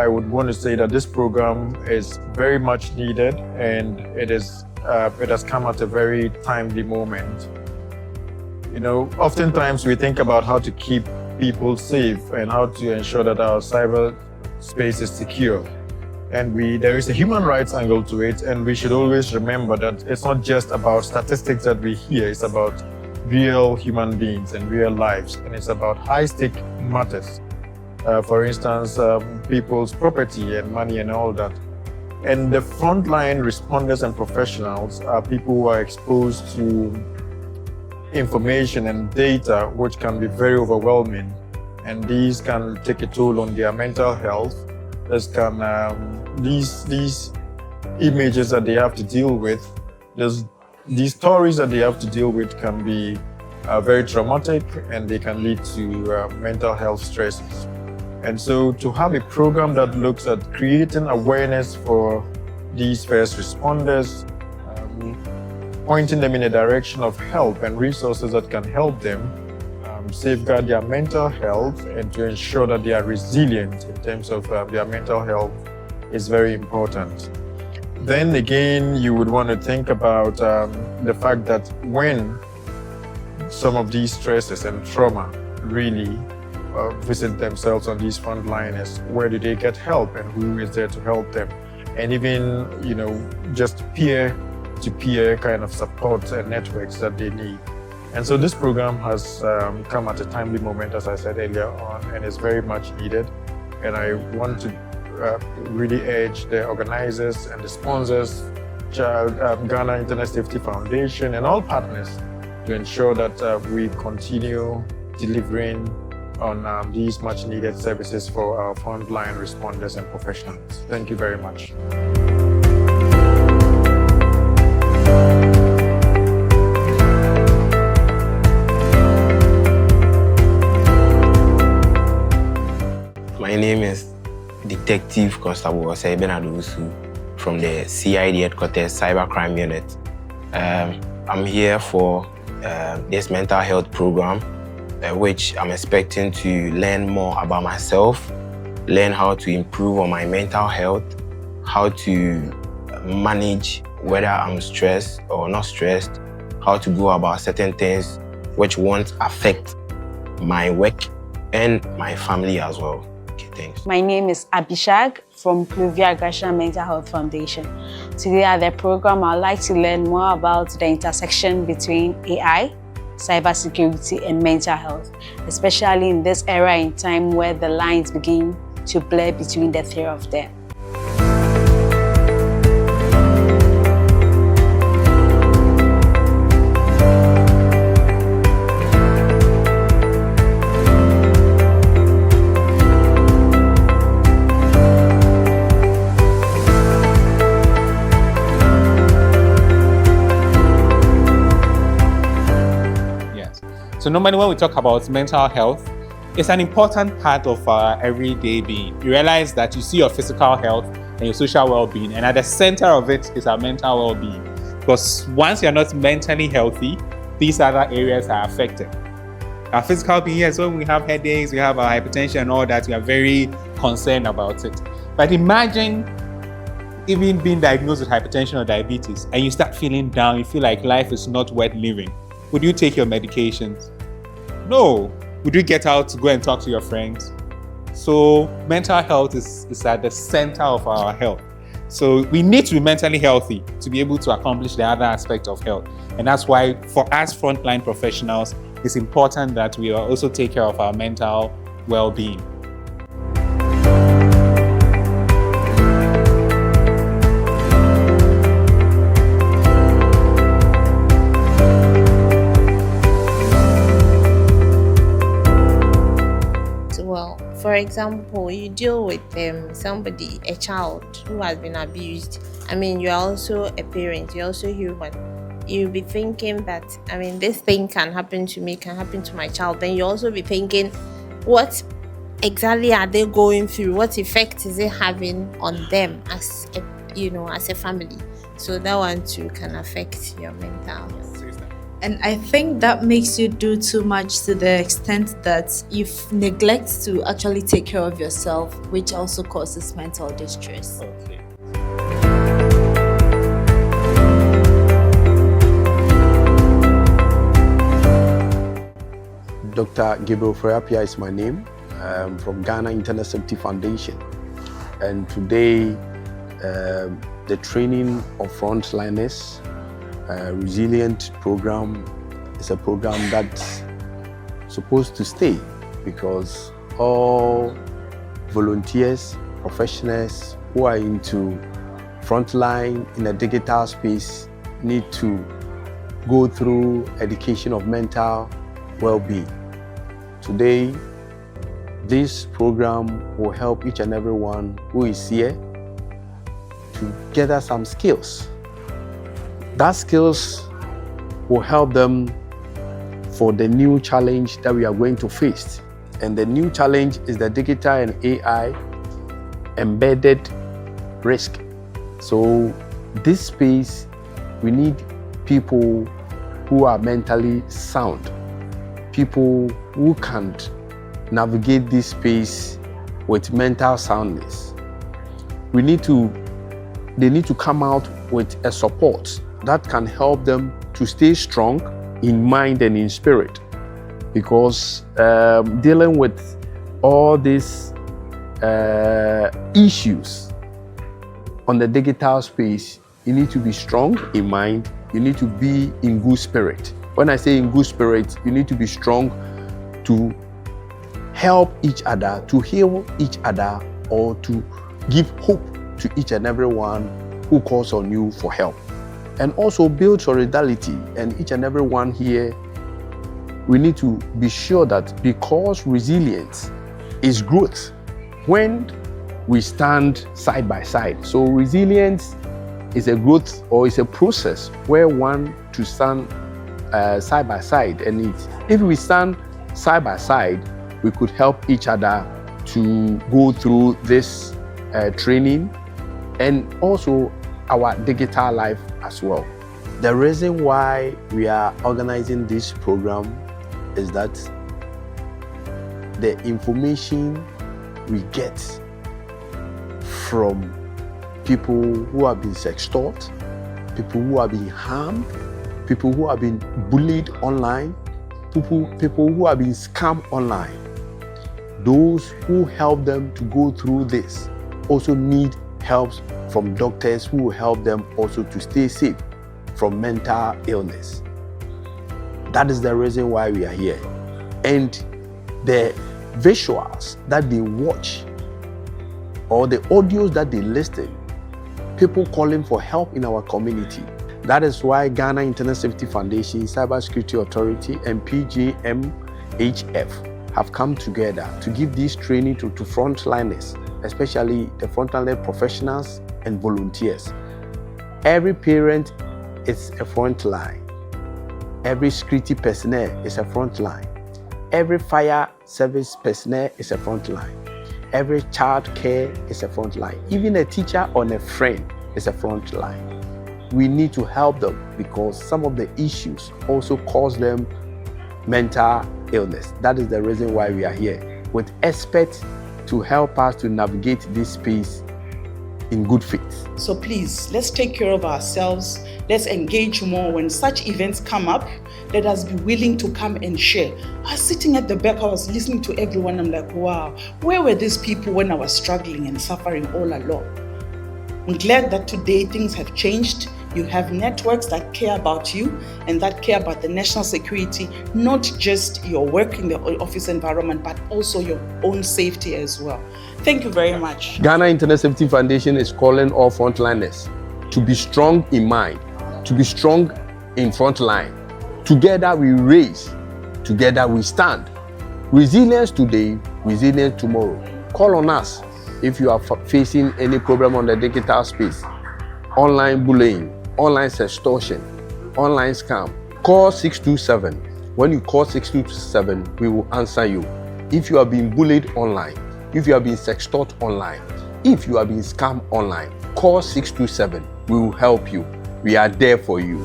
I would want to say that this program is very much needed, and it has come at a very timely moment. You know, oftentimes we think about how to keep people safe and how to ensure that our cyber space is secure. And there is a human rights angle to it, and we should always remember that it's not just about statistics that we hear, it's about real human beings and real lives, and it's about high-stake matters. For instance, people's property and money and all that. And the frontline responders and professionals are people who are exposed to information and data which can be very overwhelming, and these can take a toll on their mental health. These images that they have to deal with, these stories that they have to deal with can be very traumatic, and they can lead to mental health stresses. And so to have a program that looks at creating awareness for these first responders, pointing them in a direction of help and resources that can help them safeguard their mental health and to ensure that they are resilient in terms of their mental health is very important. Then again, you would want to think about the fact that when some of these stresses and trauma really visit themselves on these frontliners, where do they get help and who is there to help them? And even, you know, just peer-to-peer kind of support and networks that they need. And so this program has come at a timely moment, as I said earlier on, and is very much needed. And I want to really urge the organizers and the sponsors, Ghana Internet Safety Foundation, and all partners to ensure that we continue delivering on these much needed services for our frontline responders and professionals. Thank you very much. My name is Detective Constable Osei Bernard Owusu from the CID Headquarters Cybercrime Unit. I'm here for this mental health program, which I'm expecting to learn more about myself, learn how to improve on my mental health, how to manage whether I'm stressed or not stressed, how to go about certain things which won't affect my work and my family as well. Okay, thanks. My name is Abishag from Pluvia Gratiae Mental Health Foundation. Today at the program, I'd like to learn more about the intersection between AI, cybersecurity, and mental health, especially in this era in time where the lines begin to blur between the three of them. So normally when we talk about mental health, it's an important part of our everyday being. You realize that you see your physical health and your social well-being, and at the center of it is our mental well-being. Because once you're not mentally healthy, these other areas are affected. Our physical being, yes, when we have headaches, we have our hypertension and all that, we are very concerned about it. But imagine even being diagnosed with hypertension or diabetes, and you start feeling down, you feel like life is not worth living. Would you take your medications? No. Would you get out to go and talk to your friends? So mental health is at the center of our health. So we need to be mentally healthy to be able to accomplish the other aspect of health. And that's why for us frontline professionals, it's important that we also take care of our mental well-being. For example, you deal with somebody, a child who has been abused. I mean, you're also a parent, you're also human. You'll be thinking that, I mean, this thing can happen to me, can happen to my child. Then you'll also be thinking, what exactly are they going through? What effect is it having on them as a, as a family? So that one too can affect your mental health. And I think that makes you do too much to the extent that you neglect to actually take care of yourself, which also causes mental distress. Okay. Dr. Gabriel Ofori Appiah is my name. I'm from Ghana Internet Safety Foundation. And today, the training of frontliners, resilient program is a program that's supposed to stay, because all volunteers, professionals who are into frontline in a digital space need to go through education of mental well-being. Today, this program will help each and everyone who is here to gather some skills. That skills will help them for the new challenge that we are going to face. And the new challenge is the digital and AI embedded risk. So this space, we need people who are mentally sound, people who can navigate this space with mental soundness. They need to come out with a support that can help them to stay strong in mind and in spirit, because dealing with all these issues on the digital space, you need to be strong in mind, you need to be in good spirit. When I say in good spirit, you need to be strong to help each other, to heal each other, or to give hope to each and every one who calls on you for help. And also build solidarity. And each and every one here, we need to be sure that because resilience is growth when we stand side by side. So resilience is a growth, or is a process where one to stand side by side. And if we stand side by side, we could help each other to go through this training and also our digital life as well. The reason why we are organizing this program is that the information we get from people who have been sextorted, people who have been harmed, people who have been bullied online, people who have been scammed online, those who help them to go through this also need help from doctors who will help them also to stay safe from mental illness. That is the reason why we are here. And the visuals that they watch or the audios that they listen, people calling for help in our community. That is why Ghana Internet Safety Foundation, Cybersecurity Authority, and PGMHF have come together to give this training to frontliners, especially the frontline professionals and volunteers. Every parent is a frontline. Every security personnel is a frontline. Every fire service personnel is a frontline. Every child care is a frontline. Even a teacher or a friend is a frontline. We need to help them because some of the issues also cause them mental illness. That is the reason why we are here, with experts to help us to navigate this space in good faith. So please, let's take care of ourselves. Let's engage more. When such events come up, let us be willing to come and share. I was sitting at the back, I was listening to everyone. I'm like, wow, where were these people when I was struggling and suffering all along? I'm glad that today things have changed. You have networks that care about you and that care about the national security, not just your work in the office environment, but also your own safety as well. Thank you very much. Ghana Internet Safety Foundation is calling all frontliners to be strong in mind, to be strong in frontline. Together we raise, together we stand. Resilience today, resilience tomorrow. Call on us if you are facing any problem on the digital space, online bullying, online sextortion, online scam. Call 627. When you call 627, we will answer you. If you are being bullied online, if you are being sextorted online, if you are being scammed online, call 627. We will help you. We are there for you.